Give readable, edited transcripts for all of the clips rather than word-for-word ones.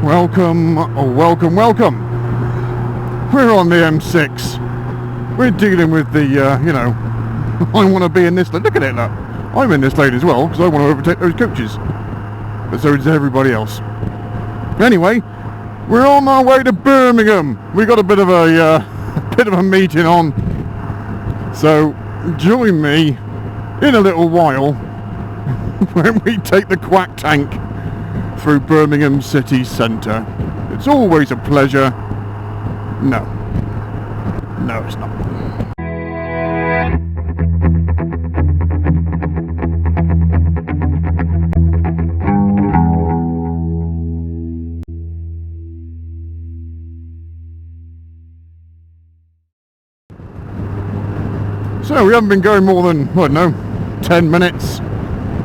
Welcome, oh, welcome. We're on the M6. We're dealing with the, I want to be in this lane. Look at it, look. I'm in this lane as well, because I want to overtake those coaches. But so does everybody else. Anyway, we're on our way to Birmingham. We got a bit of a meeting on. So join me in a little while when we take the quack tank through Birmingham city centre. It's always a pleasure. No, it's not. So we haven't been going more than, 10 minutes.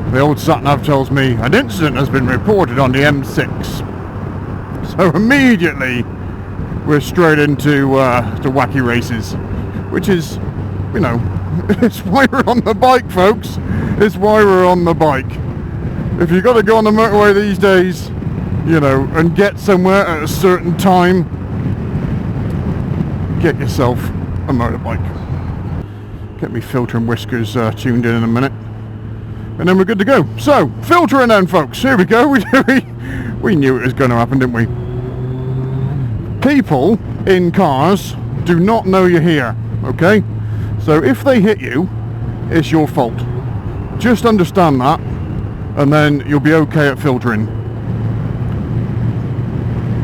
The old sat-nav tells me an incident has been reported on the M6. So immediately we're straight into to wacky races, which is, it's why we're on the bike, folks. It's why we're on the bike. If you've got to go on the motorway these days, and get somewhere at a certain time, get yourself a motorbike. Get me filter and whiskers tuned in a minute, and then we're good to go. So, filtering then, folks. Here we go. We knew it was going to happen, didn't we? People in cars do not know you're here, okay? So if they hit you, it's your fault. Just understand that, and then you'll be okay at filtering.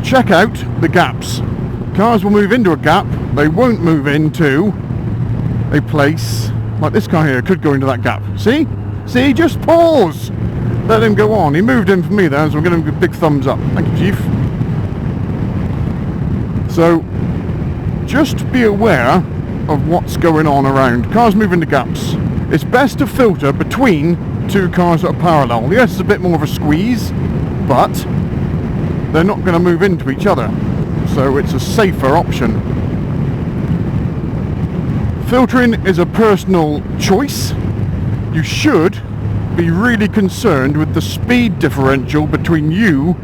Check out the gaps. Cars will move into a gap. They won't move into a place like this car here. Could go into that gap. See, just pause, let him go on. He moved in for me there, so I'm giving him a big thumbs up. Thank you, Chief. So just be aware of what's going on around. Cars move into gaps. It's best to filter between two cars that are parallel. Yes, it's a bit more of a squeeze, but they're not going to move into each other, so it's a safer option. Filtering is a personal choice. You should be really concerned with the speed differential between you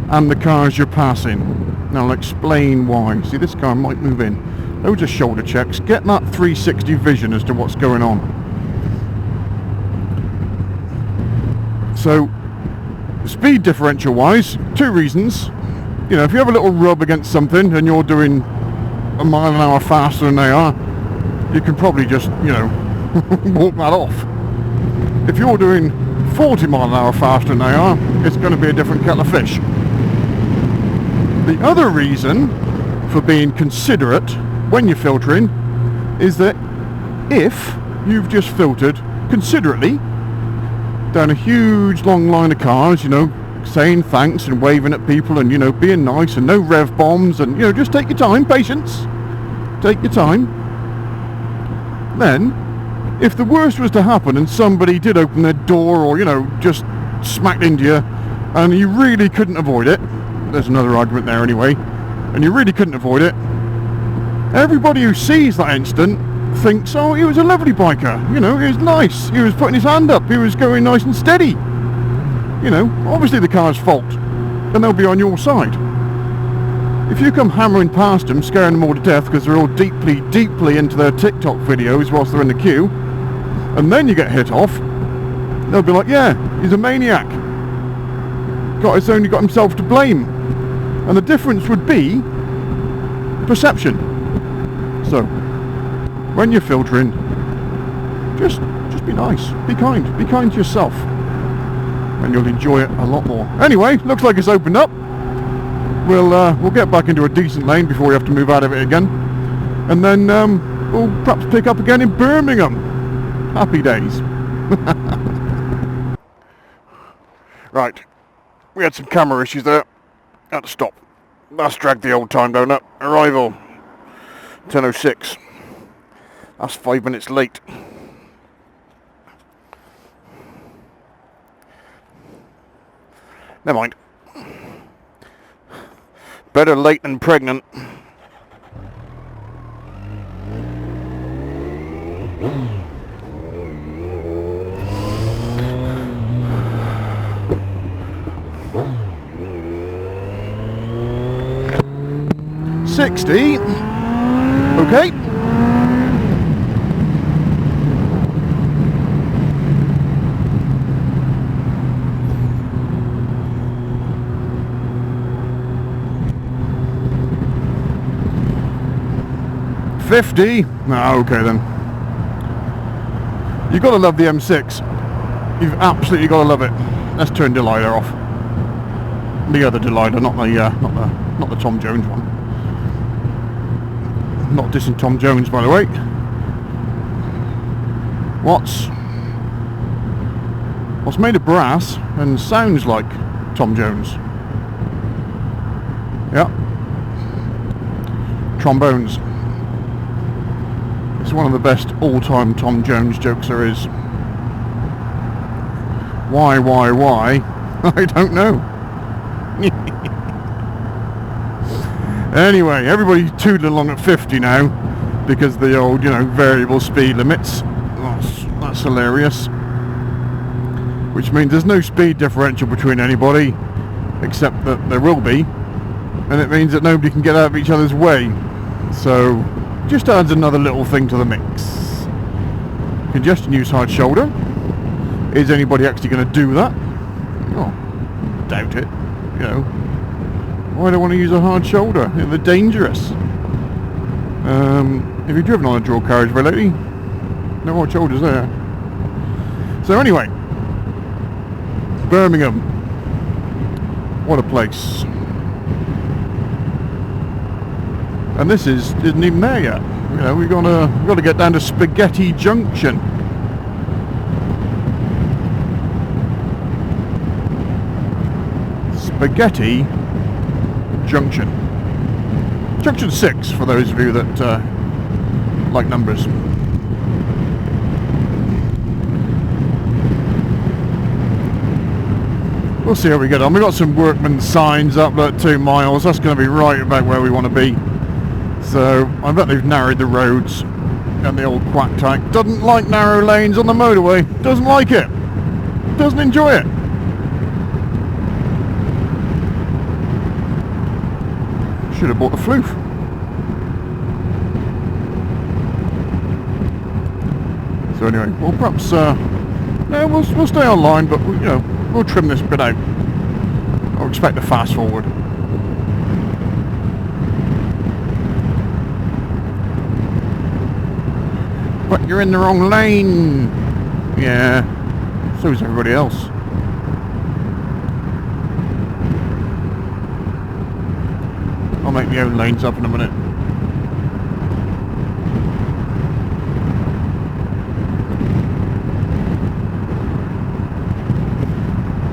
and the cars you're passing. Now I'll explain why. See, this car might move in. Loads of shoulder checks. Get that 360 vision as to what's going on. So, speed differential wise, two reasons. If you have a little rub against something and you're doing a mile an hour faster than they are, you can probably just, walk that off. If you're doing 40 mile an hour faster than they are, it's going to be a different kettle of fish. The other reason for being considerate when you're filtering is that if you've just filtered considerately down a huge long line of cars, saying thanks and waving at people and, being nice and no rev bombs and, just take your time, patience, take your time. Then, if the worst was to happen and somebody did open their door or, just smacked into you and you really couldn't avoid it, there's another argument there anyway, and you really couldn't avoid it, everybody who sees that incident thinks, oh, he was a lovely biker, he was nice, he was putting his hand up, he was going nice and steady. Obviously the car's fault, and they'll be on your side. If you come hammering past them, scaring them all to death because they're all deeply, deeply into their TikTok videos whilst they're in the queue, and then you get hit off, they'll be like, yeah, he's a maniac. He's only got himself to blame. And the difference would be perception. So, when you're filtering, just be nice, be kind to yourself, and you'll enjoy it a lot more. Anyway, looks like it's opened up. We'll get back into a decent lane before we have to move out of it again, and then we'll perhaps pick up again in Birmingham. Happy days. Right, we had some camera issues there. Had to stop. That's dragged the old time down. Arrival 10:06. That's 5 minutes late. Never mind. Better late than pregnant. 60. Okay. $50. Ah, okay then. You've got to love the M6. You've absolutely got to love it. Let's turn Delilah off. The other Delilah, not the Tom Jones one. Not dissing Tom Jones, by the way. What's made of brass and sounds like Tom Jones? Yeah. Trombones. It's one of the best all-time Tom Jones jokes there is. Why? I don't know. Anyway, everybody's tootling along at 50 now because the old, variable speed limits. That's hilarious. Which means there's no speed differential between anybody, except that there will be, and it means that nobody can get out of each other's way. So, just adds another little thing to the mix. Congestion use hard shoulder. Is anybody actually going to do that? Oh, doubt it. Why do I want to use a hard shoulder? They're dangerous. Have you driven on a dual carriageway lately? No hard shoulders there. So anyway, Birmingham. What a place. And this isn't even there yet. We've got to get down to Spaghetti Junction. Spaghetti Junction. Junction 6 for those of you that like numbers. We'll see how we get on. We've got some workman signs up at 2 miles. That's going to be right about where we want to be. So I bet they've narrowed the roads. And the old quack tank doesn't like narrow lanes on the motorway. Doesn't like it. Doesn't enjoy it. Should have bought the floof. So anyway, well perhaps we'll stay online, but we'll trim this bit out. I'll expect a fast forward. But you're in the wrong lane. Yeah, so is everybody else. I'll make my own lanes up in a minute.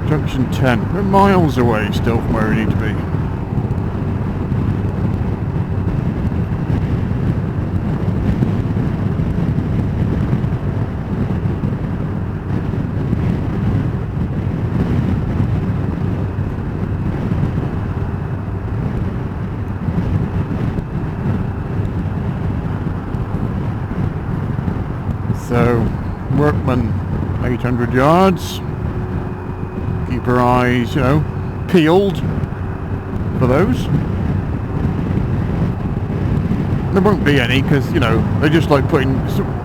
Junction 10. We're miles away still from where we need to be. So, workman, 800 yards. Keep our eyes, peeled for those. There won't be any because, they just like putting...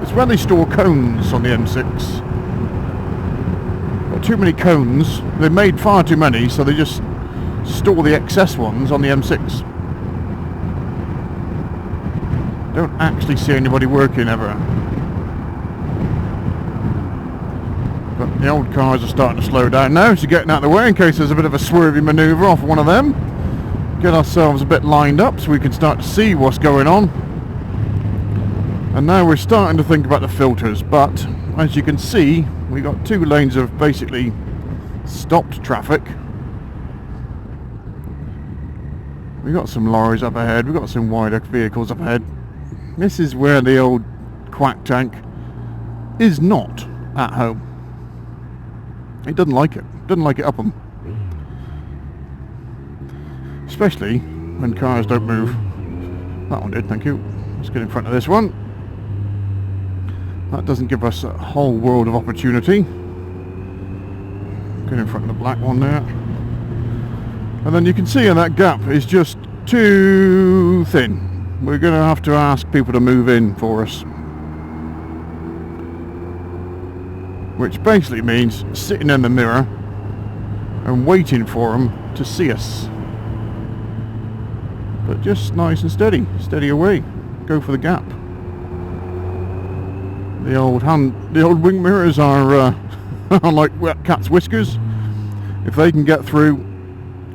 It's where they store cones on the M6. Got too many cones. They made far too many, so they just store the excess ones on the M6. Don't actually see anybody working ever. But the old cars are starting to slow down now, so getting out of the way in case there's a bit of a swervy manoeuvre off one of them. Get ourselves a bit lined up so we can start to see what's going on. And now we're starting to think about the filters, but as you can see, we got 2 lanes of basically stopped traffic. We got some lorries up ahead, we got some wider vehicles up ahead. This is where the old quack tank is not at home. It doesn't like it. Doesn't like it up them. Especially when cars don't move. That one did, thank you. Let's get in front of this one. That doesn't give us a whole world of opportunity. Get in front of the black one there. And then you can see in that gap is just too thin. We're going to have to ask people to move in for us. Which basically means sitting in the mirror and waiting for them to see us. But just nice and steady. Steady away. Go for the gap. The old wing mirrors are like wet cat's whiskers. If they can get through,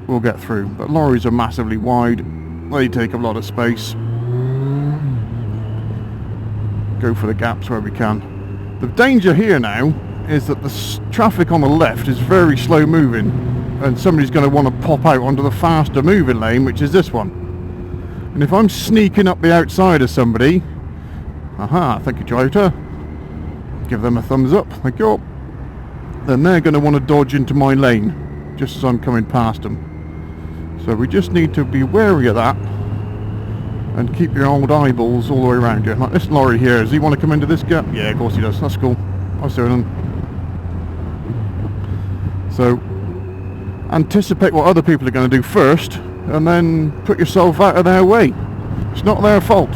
we'll get through. But lorries are massively wide. They take a lot of space. Go for the gaps where we can. The danger here now is that the traffic on the left is very slow moving, and somebody's going to want to pop out onto the faster moving lane, which is this one. And if I'm sneaking up the outside of somebody, aha, thank you driver, give them a thumbs up, thank you, then they're going to want to dodge into my lane just as I'm coming past them. So we just need to be wary of that and keep your old eyeballs all the way around you. Like this lorry here, does he want to come into this gap? Yeah, of course he does. That's cool. I was doing them. So anticipate what other people are going to do first, and then put yourself out of their way. It's not their fault.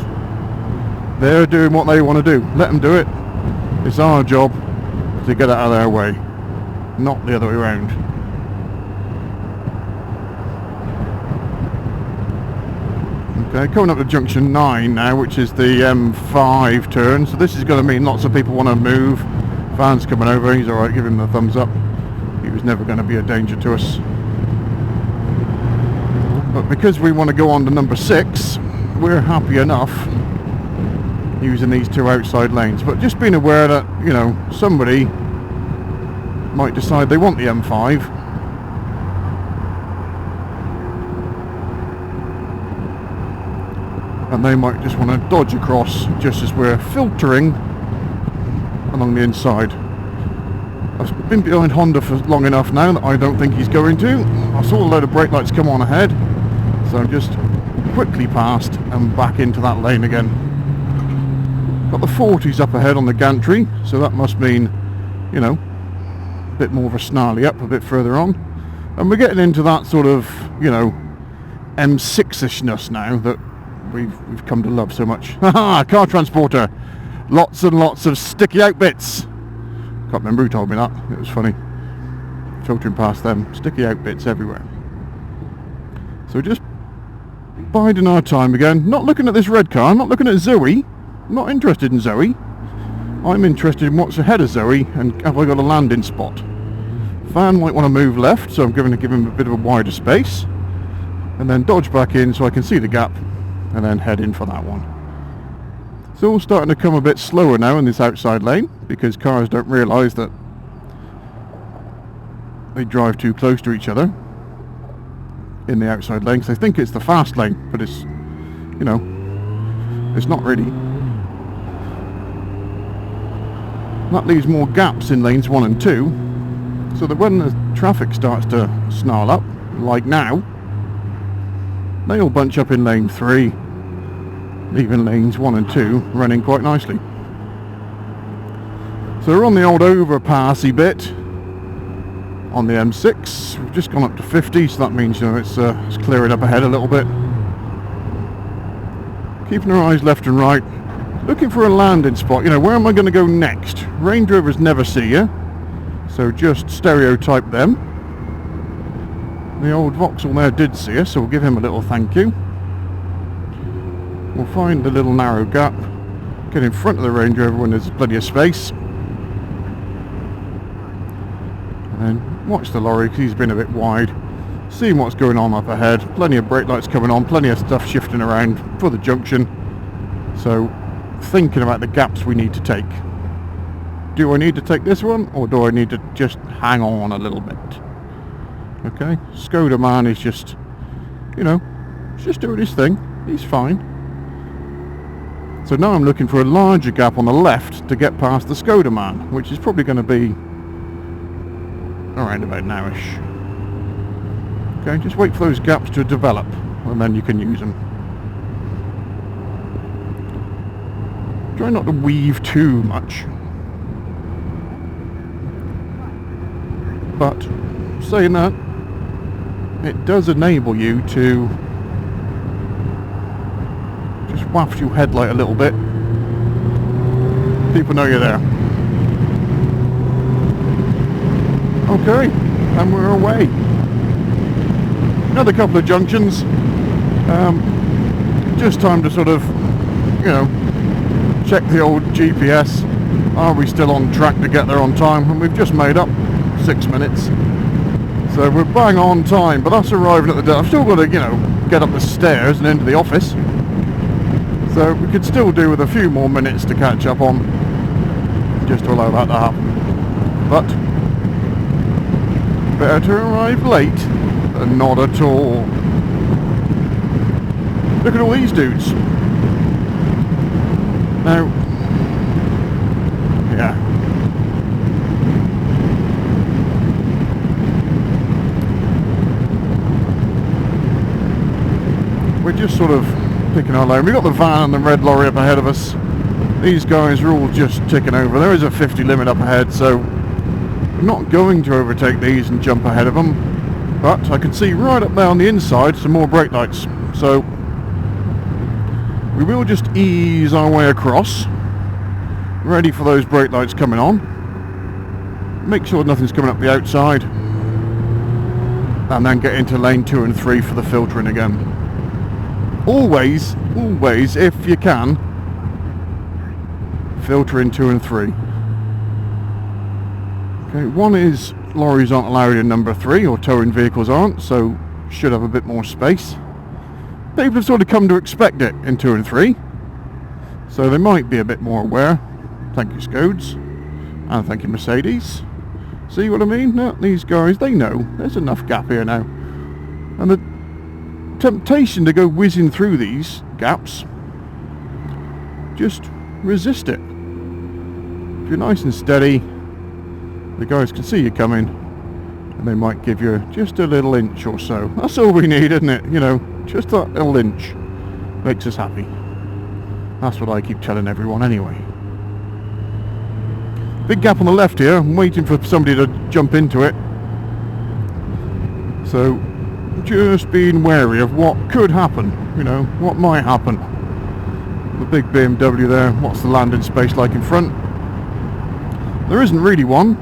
They're doing what they want to do. Let them do it. It's our job to get out of their way, not the other way around. Okay, coming up to junction 9 now, which is the M5 turn. So this is going to mean lots of people want to move. Van's coming over, he's alright, give him the thumbs up. He was never going to be a danger to us. But because we want to go on to number 6, we're happy enough using these two outside lanes. But just being aware that, you know, somebody might decide they want the M5. And they might just want to dodge across just as we're filtering along the inside. I've been behind Honda for long enough now that I don't think he's going to. I saw a load of brake lights come on ahead, so I'm just quickly past and back into that lane again. Got the 40s up ahead on the gantry, so that must mean, you know, a bit more of a snarly up a bit further on. And we're getting into that sort of, you know, M6-ishness now that we've come to love so much. Haha, car transporter. Lots and lots of sticky out bits. Can't remember who told me that. It was funny. Filtering past them. Sticky out bits everywhere. So just biding our time again. Not looking at this red car. I'm not looking at Zoe. I'm not interested in Zoe. I'm interested in what's ahead of Zoe and have I got a landing spot. Van might want to move left, so I'm going to give him a bit of a wider space. And then dodge back in so I can see the gap. And then head in for that one. It's all starting to come a bit slower now in this outside lane because cars don't realise that they drive too close to each other in the outside lane because they think it's the fast lane, but it's, you know, it's not really. That leaves more gaps in lanes 1 and 2, so that when the traffic starts to snarl up, like now, they all bunch up in lane 3, leaving lanes 1 and 2 running quite nicely. So we're on the old overpassy bit on the M6. We've just gone up to 50, so that means, you know, it's clearing up ahead a little bit. Keeping our eyes left and right, looking for a landing spot. You know, where am I going to go next? Range Rovers never see you, so just stereotype them. The old Vauxhall there did see us, so we'll give him a little thank you. We'll find the little narrow gap, get in front of the Range Rover when there's plenty of space, and then watch the lorry because he's been a bit wide, seeing what's going on up ahead. Plenty of brake lights coming on, plenty of stuff shifting around for the junction, so thinking about the gaps we need to take. Do I need to take this one, or do I need to just hang on a little bit? Okay, Skoda man is just, you know, he's just doing his thing, he's fine. So now I'm looking for a larger gap on the left to get past the Skoda man, which is probably going to be around about nowish. Okay, just wait for those gaps to develop and then you can use them. Try not to weave too much. But saying that, it does enable you to wafts your headlight a little bit. People know you're there. Okay, and we're away. Another couple of junctions. Just time to sort of, you know, check the old GPS. Are we still on track to get there on time? And we've just made up 6 minutes. So we're bang on time, but that's arriving at the door. I've still got to, you know, get up the stairs and into the office. So we could still do with a few more minutes to catch up on, just to allow that to happen. But better to arrive late than not at all. Look at all these dudes. Now, yeah. We're just sort of picking our lane. We've got the van and the red lorry up ahead of us. These guys are all just ticking over. There is a 50 limit up ahead, so I'm not going to overtake these and jump ahead of them. But I can see right up there on the inside some more brake lights. So we will just ease our way across, ready for those brake lights coming on. Make sure nothing's coming up the outside, and then get into lane 2 and 3 for the filtering again. Always, if you can, filter in 2 and 3. Okay, one is lorries aren't allowed in number 3, or towing vehicles aren't, so should have a bit more space. People have sort of come to expect it in 2 and 3, so they might be a bit more aware. Thank you, Scodes, and thank you, Mercedes. See what I mean? No, these guys, they know there's enough gap here now, and the temptation to go whizzing through these gaps, just resist it. If you're nice and steady, the guys can see you coming, and they might give you just a little inch or so. That's all we need, isn't it? You know, just that little inch makes us happy. That's what I keep telling everyone anyway. Big gap on the left here. I'm waiting for somebody to jump into it. So just being wary of what could happen, you know, what might happen. The big BMW there, what's the landing space like in front? There isn't really one,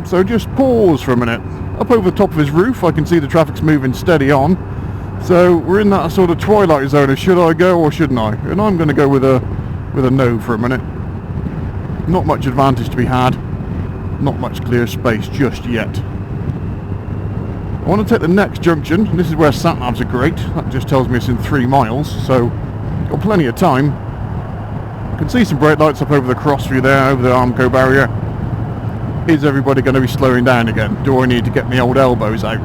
so just pause for a minute. Up over the top of his roof I can see the traffic's moving steady on, so we're in that sort of twilight zone of should I go or shouldn't I? And I'm going to go with a no for a minute. Not much advantage to be had, not much clear space just yet. I want to take the next junction, and this is where sat-navs are great. That just tells me it's in 3 miles, so got plenty of time. I can see some brake lights up over the crossview there, over the Armco barrier. Is everybody going to be slowing down again? Do I need to get my old elbows out?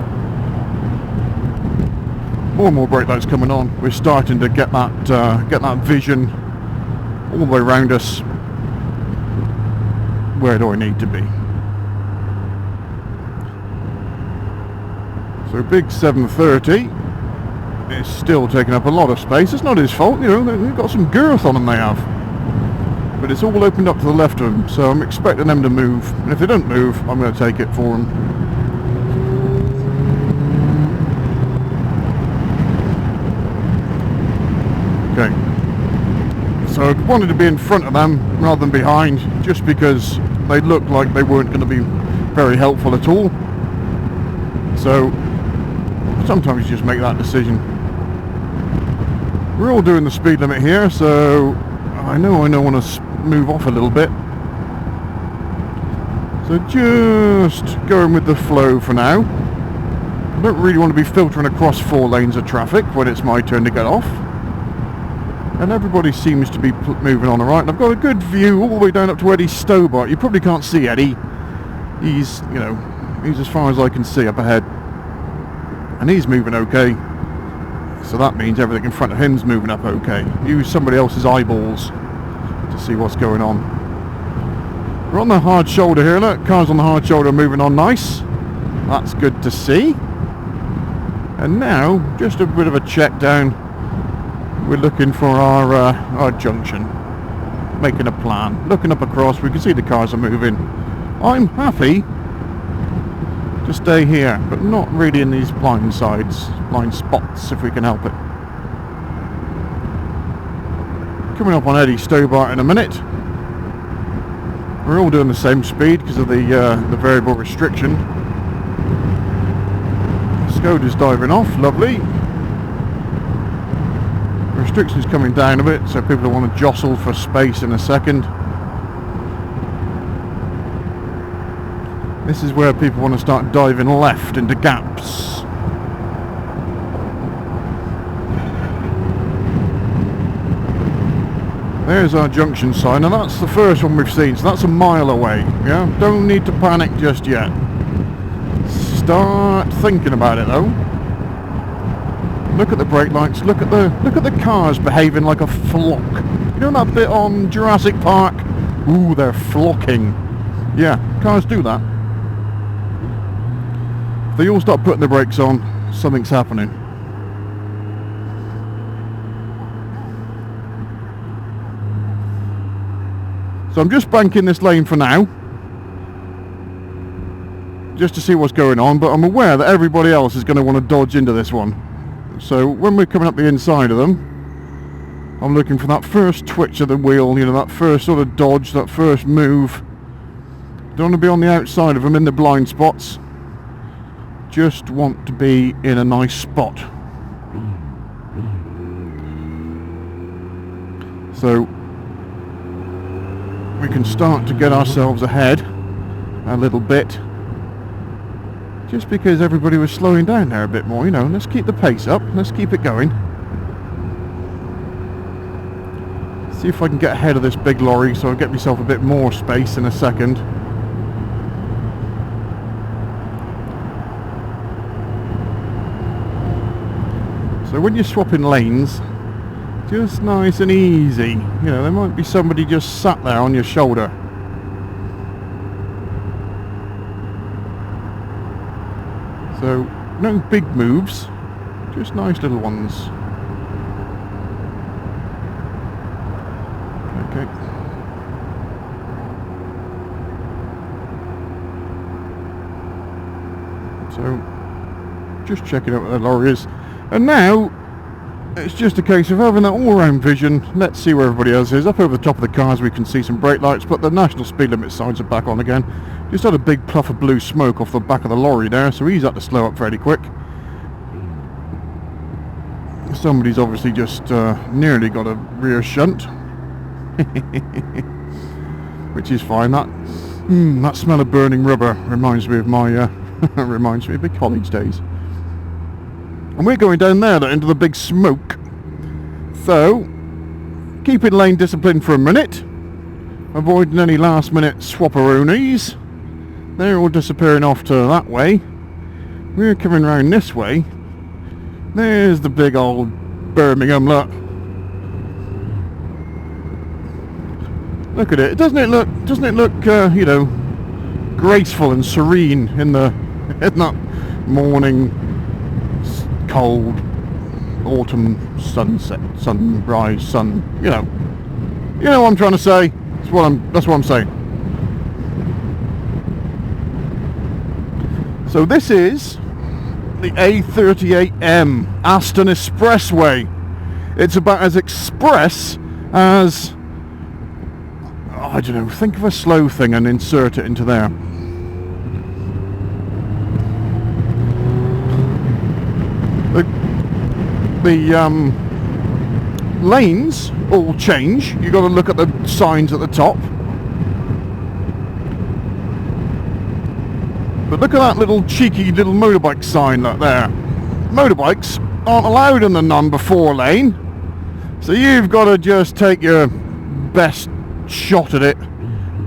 More and more brake lights coming on. We're starting to get that vision all the way around us. Where do I need to be? So big 730 is still taking up a lot of space. It's not his fault, you know, they've got some girth on them, they have. But it's all opened up to the left of them, so I'm expecting them to move. And if they don't move, I'm going to take it for them. Okay. So I wanted to be in front of them rather than behind, just because they looked like they weren't going to be very helpful at all. So sometimes you just make that decision. We're all doing the speed limit here, so I know I want to move off a little bit. So just going with the flow for now. I don't really want to be filtering across 4 lanes of traffic when it's my turn to get off. And everybody seems to be moving on alright. And I've got a good view all the way down up to Eddie's Stobart. You probably can't see Eddie. He's, you know, he's as far as I can see up ahead. And he's moving okay. So that means everything in front of him's moving up okay. Use somebody else's eyeballs to see what's going on. We're on the hard shoulder here, look. Cars on the hard shoulder moving on nice. That's good to see. And now, just a bit of a check down. We're looking for our junction. Making a plan. Looking up across, we can see the cars are moving. I'm happy to stay here, but not really in these blind spots, if we can help it. Coming up on Eddie Stobart in a minute. We're all doing the same speed because of the variable restriction. Skoda's diving off, lovely. Restriction's coming down a bit, so people don't want to jostle for space in a second. This is where people want to start diving left into gaps. There's our junction sign, and that's the first one we've seen, so that's a mile away. Yeah, don't need to panic just yet. Start thinking about it though. Look at the brake lights. Look at the cars behaving like a flock. You know that bit on Jurassic Park? Ooh, they're flocking. Yeah, cars do that. If they all start putting the brakes on, something's happening. So I'm just banking this lane for now, just to see what's going on, but I'm aware that everybody else is going to want to dodge into this one. So when we're coming up the inside of them, I'm looking for that first twitch of the wheel, you know, that first sort of dodge, that first move. Don't want to be on the outside of them in the blind spots. Just want to be in a nice spot. So we can start to get ourselves ahead a little bit, just because everybody was slowing down there a bit more, you know. Let's keep the pace up, let's keep it going. See if I can get ahead of this big lorry so I'll get myself a bit more space in a second. So when you're swapping lanes, just nice and easy. You know, there might be somebody just sat there on your shoulder. So, no big moves, just nice little ones. Okay. So, just checking out what the lorry is. And now, it's just a case of having that all-round vision. Let's see where everybody else is. Up over the top of the cars we can see some brake lights, but the national speed limit signs are back on again. Just had a big puff of blue smoke off the back of the lorry there, so he's had to slow up fairly quick. Somebody's obviously just nearly got a rear shunt. Which is fine. That smell of burning rubber reminds me of my reminds me of my college days. And we're going down there into the big smoke. So, keeping lane discipline for a minute, avoiding any last minute swapperoonies. They're all disappearing off to that way. We're coming round this way. There's the big old Birmingham, look. Look at it. Doesn't it look you know, graceful and serene in that morning, cold autumn sunset, sunrise, sun, you know what I'm trying to say. That's what I'm saying. So this is the A38M Aston Expressway. It's about as express as, I don't know, think of a slow thing and insert it into there. The lanes all change. You've got to look at the signs at the top. But look at that little cheeky little motorbike sign up there. Motorbikes aren't allowed in the none before lane, so you've got to just take your best shot at it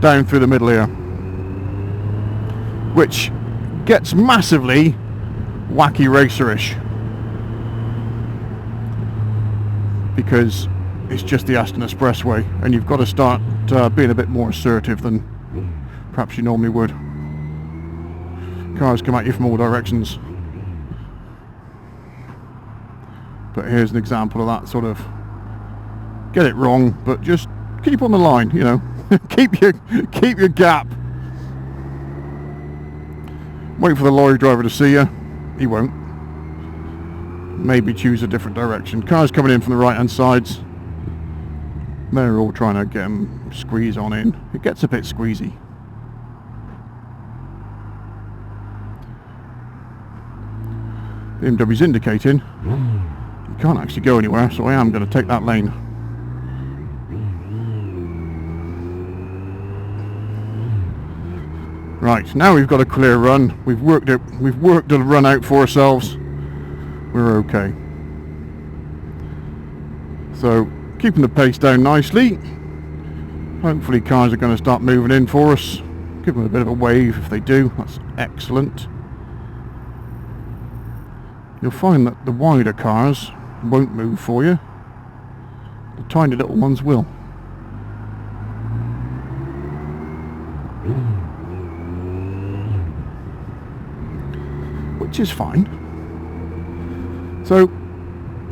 down through the middle here, which gets massively wacky racerish, because it's just the Aston Expressway and you've got to start being a bit more assertive than perhaps you normally would. Cars come at you from all directions, but here's an example of that sort of get it wrong, but just keep on the line, you know. keep your gap. Wait for the lorry driver to see you. He won't. Maybe choose a different direction. Cars coming in from the right hand sides. They're all trying to get them squeeze on in. It gets a bit squeezy. BMW's indicating you can't actually go anywhere, so I am going to take that lane. Right, now we've got a clear run. We've worked a run out for ourselves. We're okay. So, keeping the pace down nicely. Hopefully cars are going to start moving in for us. Give them a bit of a wave if they do. That's excellent. You'll find that the wider cars won't move for you. The tiny little ones will. Which is fine. So,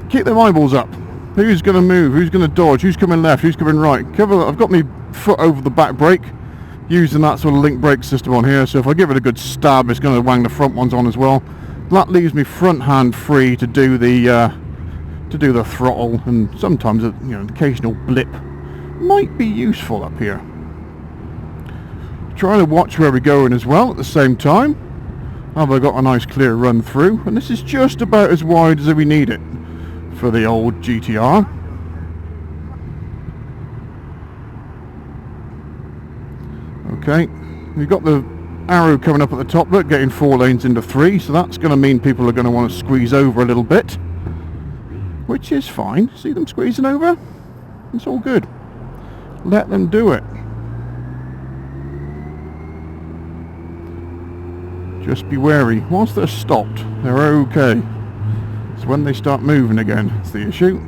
keep their eyeballs up. Who's going to move? Who's going to dodge? Who's coming left? Who's coming right? I've got my foot over the back brake, using that sort of link brake system on here. So if I give it a good stab, it's going to wang the front ones on as well. That leaves me front hand free to do the throttle, and sometimes an occasional blip might be useful up here. Trying to watch where we're going as well at the same time. Have I got a nice clear run through? And this is just about as wide as we need it for the old GTR. Okay, we've got the arrow coming up at the top, look, getting 4 lanes into 3, so that's going to mean people are going to want to squeeze over a little bit, which is fine. See them squeezing over? It's all good. Let them do it. Just be wary. Whilst they're stopped, they're okay. It's when they start moving again, it's the issue.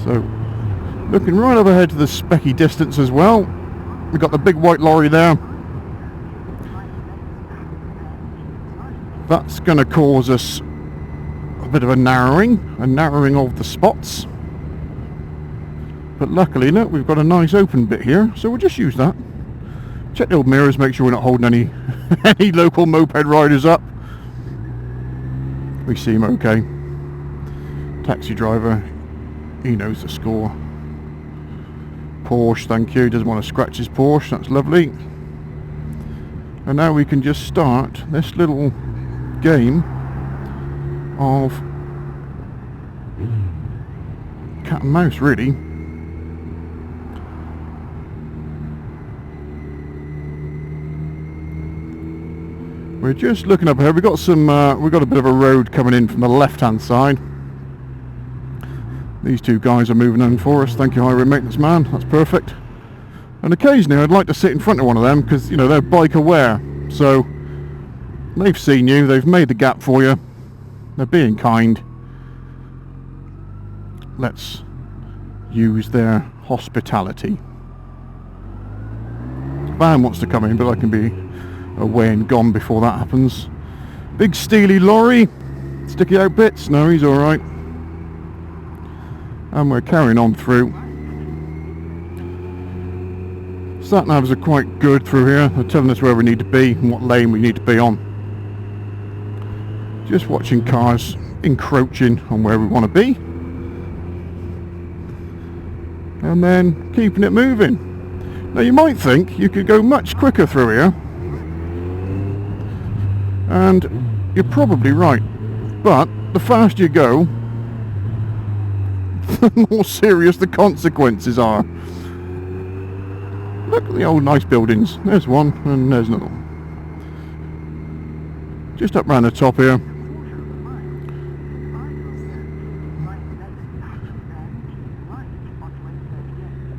So, looking right up ahead to the specky distance as well. We've got the big white lorry there. That's going to cause us a bit of a narrowing of the spots. But luckily, look, we've got a nice open bit here, so we'll just use that. Check the old mirrors, make sure we're not holding any local moped riders up. We seem okay. Taxi driver, he knows the score. Porsche, thank you, doesn't want to scratch his Porsche, that's lovely. And now we can just start this little game of cat and mouse, really. We're just looking up here. We've got a bit of a road coming in from the left-hand side. These two guys are moving in for us. Thank you, highway maintenance man. That's perfect. And occasionally, I'd like to sit in front of one of them because they're bike aware. So they've seen you. They've made the gap for you. They're being kind. Let's use their hospitality. Van wants to come in, but I can be away and gone before that happens. Big steely lorry, sticky out bits. No, he's all right. And we're carrying on through. Sat navs are quite good through here. They're telling us where we need to be and what lane we need to be on. Just watching cars encroaching on where we want to be, and then keeping it moving. Now you might think you could go much quicker through here, and you're probably right, but the faster you go, the more serious the consequences are. Look at the old nice buildings. There's one and there's another one. Just up round the top here.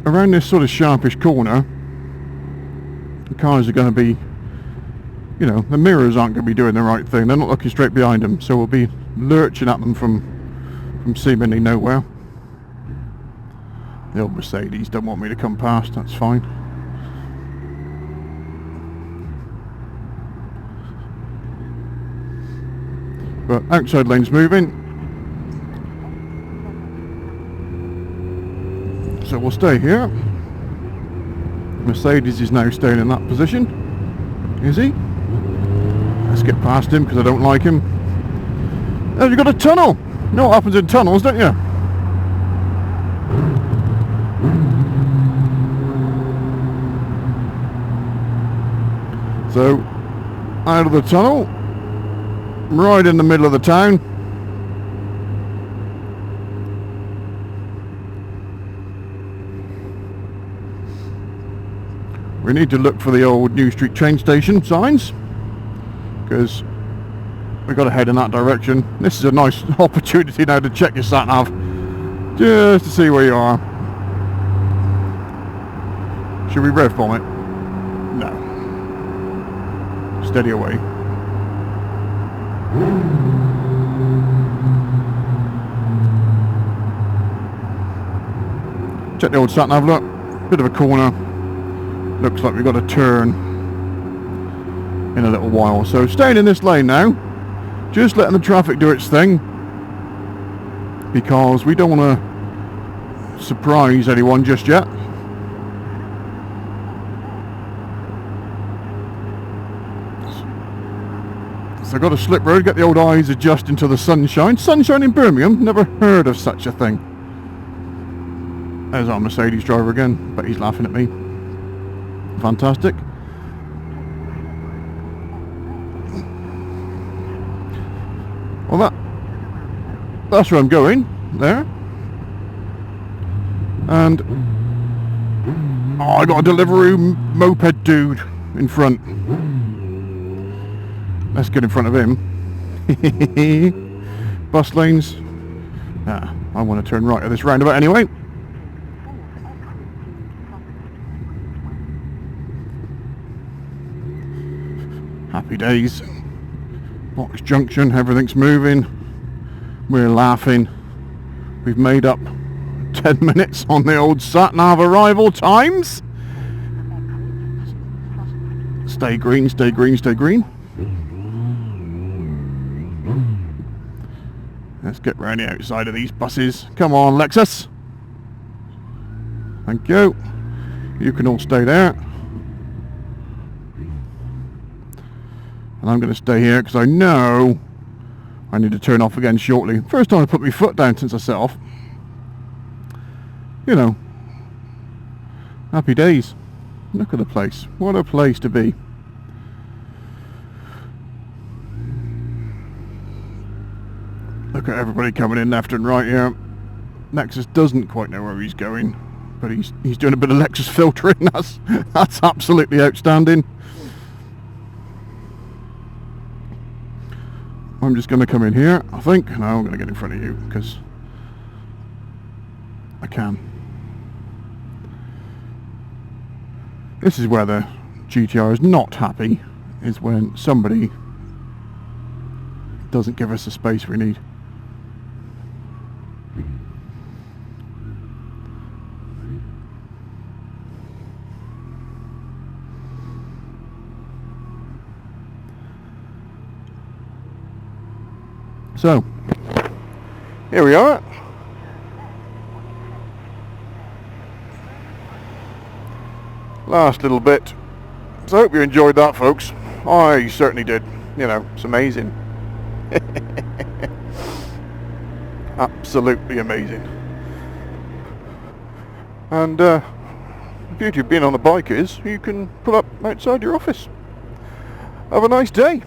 Around this sort of sharpish corner, the cars are going to be, the mirrors aren't going to be doing the right thing. They're not looking straight behind them, so we'll be lurching at them from seemingly nowhere. The old Mercedes don't want me to come past, that's fine. But outside lane's moving, so we'll stay here. Mercedes is now staying in that position. Is he? Let's get past him because I don't like him. Oh, you've got a tunnel! You know what happens in tunnels, don't you? So, out of the tunnel, right in the middle of the town. We need to look for the old New Street train station signs, because we've got to head in that direction. This is a nice opportunity now to check your sat-nav, just to see where you are. Should we rev bomb it? No. Steady away. Check the old sat-nav, look. Bit of a corner. Looks like we've got to turn in a little while. So staying in this lane now. Just letting the traffic do its thing. Because we don't want to surprise anyone just yet. So I've got a slip road, get the old eyes adjusting to the sunshine. Sunshine in Birmingham, never heard of such a thing. There's our Mercedes driver again, but he's laughing at me. Fantastic. Well, that's where I'm going, there. And I got a Deliveroo moped dude in front. Let's get in front of him. Bus lanes. Ah, I want to turn right at this roundabout anyway. Happy days. Box Junction, everything's moving. We're laughing. We've made up 10 minutes on the old sat-nav arrival times. Stay green, stay green, stay green. Let's get round the outside of these buses. Come on, Lexus. Thank you. You can all stay there. And I'm going to stay here because I know I need to turn off again shortly. First time I put my foot down since I set off. You know. Happy days. Look at the place. What a place to be. Look at everybody coming in left and right here. Nexus doesn't quite know where he's going, but he's doing a bit of Lexus filtering. That's absolutely outstanding. I'm just going to come in here, I think. No, I'm going to get in front of you because I can. This is where the GTR is not happy, is when somebody doesn't give us the space we need. So, here we are. Last little bit. So I hope you enjoyed that, folks. I certainly did. You know, it's amazing. Absolutely amazing. And the beauty of being on a bike is you can pull up outside your office. Have a nice day.